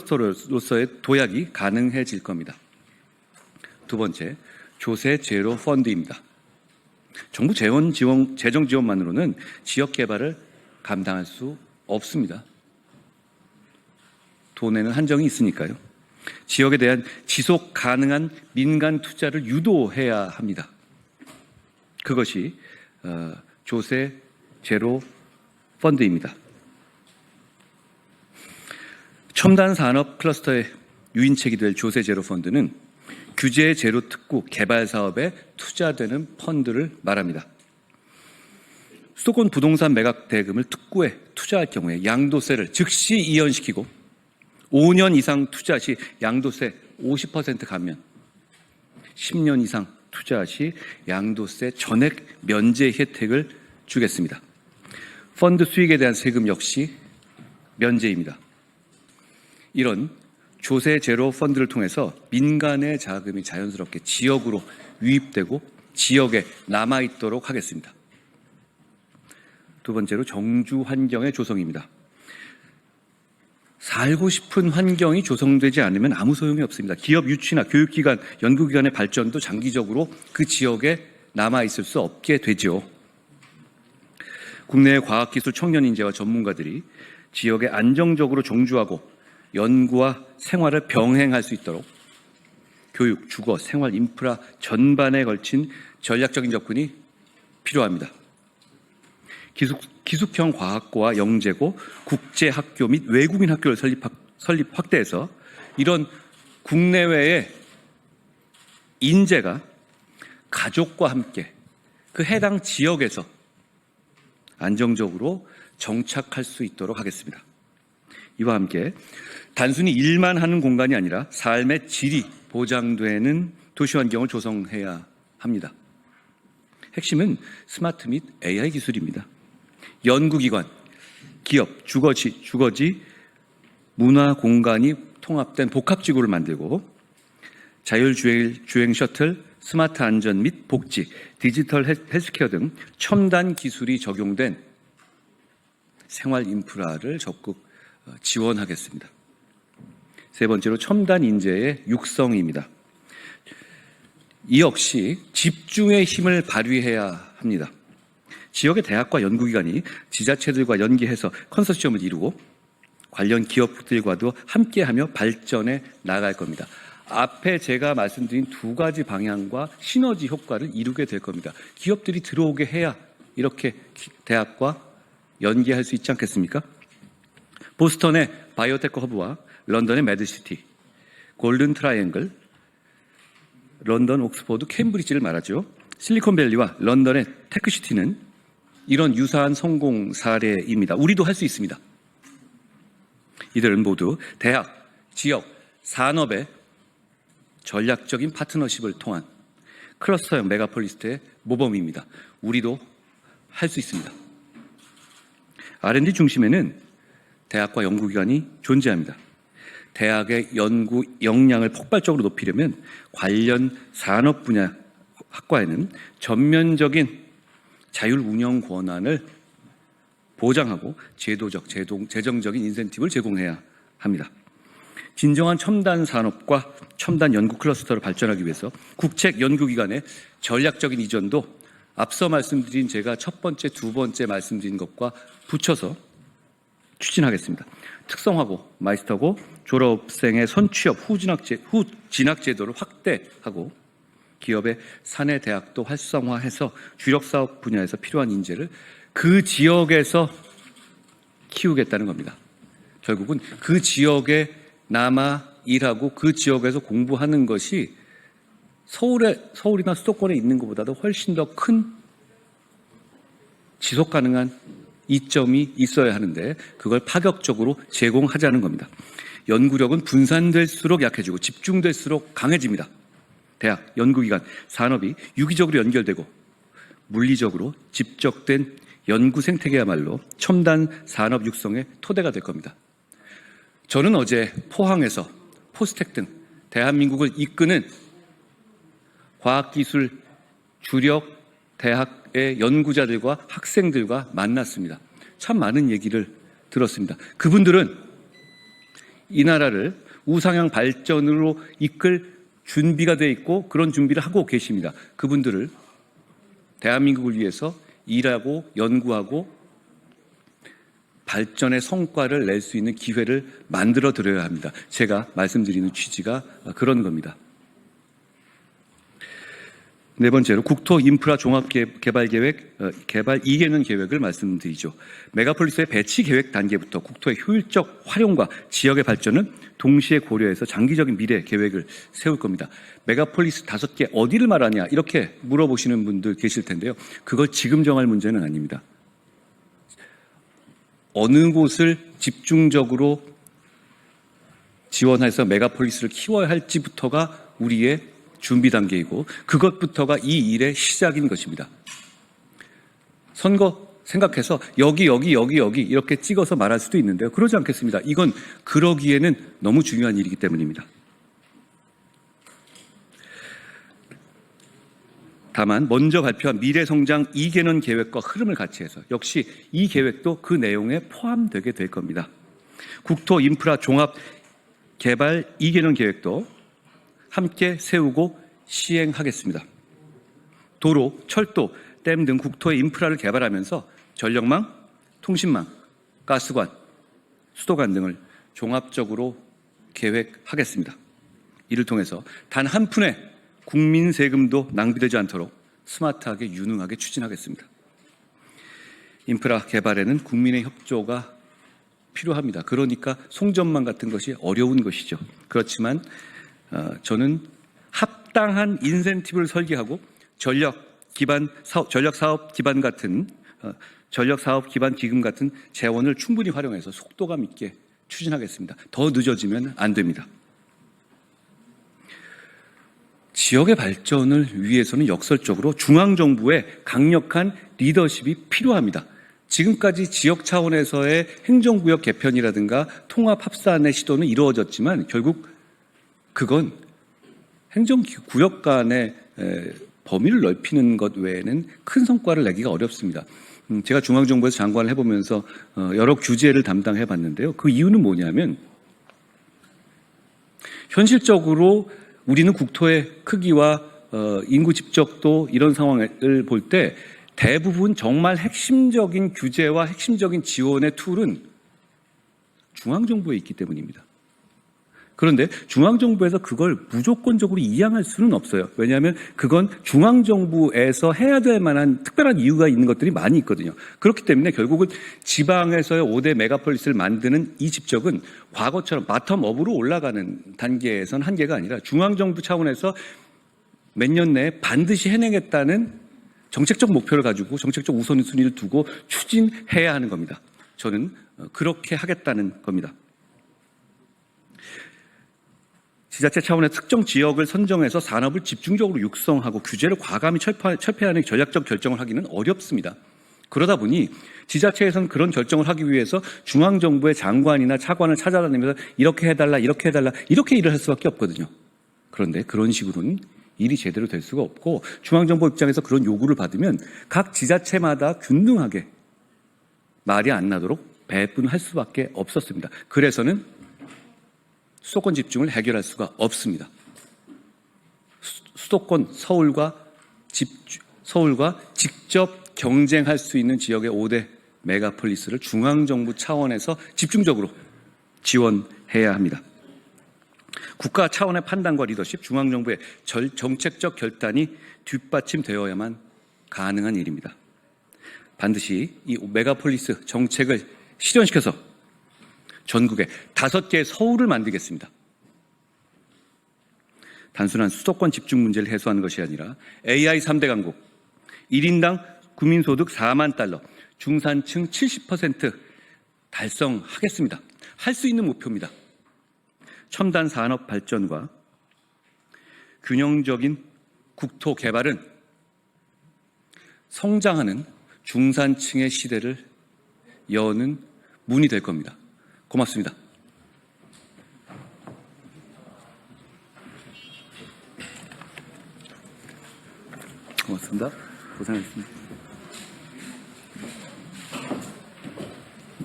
클러스터로서의 도약이 가능해질 겁니다. 두 번째, 조세 제로 펀드입니다. 정부 재정 지원만으로는 지역 개발을 감당할 수 없습니다. 돈에는 한정이 있으니까요. 지역에 대한 지속 가능한 민간 투자를 유도해야 합니다. 그것이 조세 제로 펀드입니다. 첨단 산업 클러스터의 유인책이 될 조세 제로 펀드는 규제 제로 특구 개발 사업에 투자되는 펀드를 말합니다. 수도권 부동산 매각 대금을 특구에 투자할 경우에 양도세를 즉시 이연시키고 5년 이상 투자 시 양도세 50% 감면, 10년 이상 투자 시 양도세 전액 면제 혜택을 주겠습니다. 펀드 수익에 대한 세금 역시 면제입니다. 이런 조세 제로 펀드를 통해서 민간의 자금이 자연스럽게 지역으로 유입되고 지역에 남아있도록 하겠습니다. 두 번째로 정주 환경의 조성입니다. 살고 싶은 환경이 조성되지 않으면 아무 소용이 없습니다. 기업 유치나 교육기관, 연구기관의 발전도 장기적으로 그 지역에 남아있을 수 없게 되죠. 국내의 과학기술 청년 인재와 전문가들이 지역에 안정적으로 종주하고 연구와 생활을 병행할 수 있도록 교육, 주거, 생활, 인프라 전반에 걸친 전략적인 접근이 필요합니다. 기숙형 과학고와 영재고, 국제학교 및 외국인 학교를 설립 확대해서 이런 국내외의 인재가 가족과 함께 그 해당 지역에서 안정적으로 정착할 수 있도록 하겠습니다. 이와 함께 단순히 일만 하는 공간이 아니라 삶의 질이 보장되는 도시 환경을 조성해야 합니다. 핵심은 스마트 및 AI 기술입니다. 연구기관, 기업, 주거지, 문화 공간이 통합된 복합지구를 만들고 자율주행 셔틀, 스마트 안전 및 복지, 디지털 헬스케어 등 첨단 기술이 적용된 생활 인프라를 적극 지원하겠습니다. 세 번째로 첨단 인재의 육성입니다. 이 역시 집중의 힘을 발휘해야 합니다. 지역의 대학과 연구기관이 지자체들과 연계해서 컨소시엄을 이루고 관련 기업들과도 함께하며 발전해 나갈 겁니다. 앞에 제가 말씀드린 두 가지 방향과 시너지 효과를 이루게 될 겁니다. 기업들이 들어오게 해야 이렇게 대학과 연계할 수 있지 않겠습니까? 보스턴의 바이오테크 허브와 런던의 매드시티, 골든 트라이앵글, 런던, 옥스퍼드, 케임브리지를 말하죠. 실리콘밸리와 런던의 테크시티는 이런 유사한 성공 사례입니다. 우리도 할 수 있습니다. 이들은 모두 대학, 지역, 산업의 전략적인 파트너십을 통한 클러스터형 메가폴리스트의 모범입니다. 우리도 할 수 있습니다. R&D 중심에는 대학과 연구기관이 존재합니다. 대학의 연구 역량을 폭발적으로 높이려면 관련 산업 분야 학과에는 전면적인 자율 운영 권한을 보장하고 재정적인 인센티브를 제공해야 합니다. 진정한 첨단 산업과 첨단 연구 클러스터를 발전하기 위해서 국책 연구기관의 전략적인 이전도 앞서 말씀드린 제가 첫 번째, 두 번째 말씀드린 것과 붙여서 추진하겠습니다. 특성화고, 마이스터고, 졸업생의 선취업 후 진학 제도를 확대하고 기업의 사내 대학도 활성화해서 주력 사업 분야에서 필요한 인재를 그 지역에서 키우겠다는 겁니다. 결국은 그 지역에 남아 일하고 그 지역에서 공부하는 것이 서울이나 수도권에 있는 것보다도 훨씬 더 큰 지속 가능한 이점이 있어야 하는데 그걸 파격적으로 제공하자는 겁니다. 연구력은 분산될수록 약해지고 집중될수록 강해집니다. 대학, 연구기관, 산업이 유기적으로 연결되고 물리적으로 집적된 연구 생태계야말로 첨단 산업 육성의 토대가 될 겁니다. 저는 어제 포항에서 포스텍 등 대한민국을 이끄는 과학기술 주력 대학의 연구자들과 학생들과 만났습니다. 참 많은 얘기를 들었습니다. 그분들은 이 나라를 우상향 발전으로 이끌 준비가 돼 있고 그런 준비를 하고 계십니다. 그분들을 대한민국을 위해서 일하고 연구하고 발전의 성과를 낼 수 있는 기회를 만들어 드려야 합니다. 제가 말씀드리는 취지가 그런 겁니다. 네 번째로 국토 인프라 종합개발계획, 개발 2개년 계획을 말씀드리죠. 메가폴리스의 배치 계획 단계부터 국토의 효율적 활용과 지역의 발전은 동시에 고려해서 장기적인 미래 계획을 세울 겁니다. 메가폴리스 5개 어디를 말하냐 이렇게 물어보시는 분들 계실 텐데요. 그걸 지금 정할 문제는 아닙니다. 어느 곳을 집중적으로 지원해서 메가폴리스를 키워야 할지부터가 우리의 준비 단계이고 그것부터가 이 일의 시작인 것입니다. 선거 생각해서 여기 이렇게 찍어서 말할 수도 있는데요. 그러지 않겠습니다. 이건 그러기에는 너무 중요한 일이기 때문입니다. 다만 먼저 발표한 미래성장 2개년 계획과 흐름을 같이 해서 역시 이 계획도 그 내용에 포함되게 될 겁니다. 국토 인프라 종합 개발 2개년 계획도 함께 세우고 시행하겠습니다. 도로, 철도, 댐 등 국토의 인프라를 개발하면서 전력망, 통신망, 가스관, 수도관 등을 종합적으로 계획하겠습니다. 이를 통해서 단 한 푼의 국민 세금도 낭비되지 않도록 스마트하게 유능하게 추진하겠습니다. 인프라 개발에는 국민의 협조가 필요합니다. 그러니까 송전망 같은 것이 어려운 것이죠. 그렇지만 저는 합당한 인센티브를 설계하고 전력 사업 기반 기금 같은 재원을 충분히 활용해서 속도감 있게 추진하겠습니다. 더 늦어지면 안 됩니다. 지역의 발전을 위해서는 역설적으로 중앙정부의 강력한 리더십이 필요합니다. 지금까지 지역 차원에서의 행정구역 개편이라든가 통합 합산의 시도는 이루어졌지만 결국 그건 행정구역 간의 범위를 넓히는 것 외에는 큰 성과를 내기가 어렵습니다. 제가 중앙정부에서 장관을 해보면서 여러 규제를 담당해 봤는데요. 그 이유는 뭐냐면 현실적으로 우리는 국토의 크기와 인구 집적도 이런 상황을 볼 때 대부분 정말 핵심적인 규제와 핵심적인 지원의 툴은 중앙정부에 있기 때문입니다. 그런데 중앙정부에서 그걸 무조건적으로 이양할 수는 없어요. 왜냐하면 그건 중앙정부에서 해야 될 만한 특별한 이유가 있는 것들이 많이 있거든요. 그렇기 때문에 결국은 지방에서의 5대 메가폴리스를 만드는 이 집적은 과거처럼 바텀업으로 올라가는 단계에선 한계가 아니라 중앙정부 차원에서 몇 년 내에 반드시 해내겠다는 정책적 목표를 가지고 정책적 우선순위를 두고 추진해야 하는 겁니다. 저는 그렇게 하겠다는 겁니다. 지자체 차원의 특정 지역을 선정해서 산업을 집중적으로 육성하고 규제를 과감히 철폐하는 전략적 결정을 하기는 어렵습니다. 그러다 보니 지자체에서는 그런 결정을 하기 위해서 중앙정부의 장관이나 차관을 찾아다니면서 이렇게 해달라 이렇게 일을 할 수밖에 없거든요. 그런데 그런 식으로는 일이 제대로 될 수가 없고 중앙정부 입장에서 그런 요구를 받으면 각 지자체마다 균등하게 말이 안 나도록 배분할 수밖에 없었습니다. 그래서는 수도권 집중을 해결할 수가 없습니다. 수도권 서울과 직접 경쟁할 수 있는 지역의 5대 메가폴리스를 중앙정부 차원에서 집중적으로 지원해야 합니다. 국가 차원의 판단과 리더십, 중앙정부의 정책적 결단이 뒷받침되어야만 가능한 일입니다. 반드시 이 메가폴리스 정책을 실현시켜서 전국에 5개의 서울을 만들겠습니다. 단순한 수도권 집중 문제를 해소하는 것이 아니라 AI 3대 강국, 1인당 국민소득 4만 달러, 중산층 70% 달성하겠습니다. 할 수 있는 목표입니다. 첨단 산업 발전과 균형적인 국토 개발은 성장하는 중산층의 시대를 여는 문이 될 겁니다. 고맙습니다. 고맙습니다. 고생하셨습니다.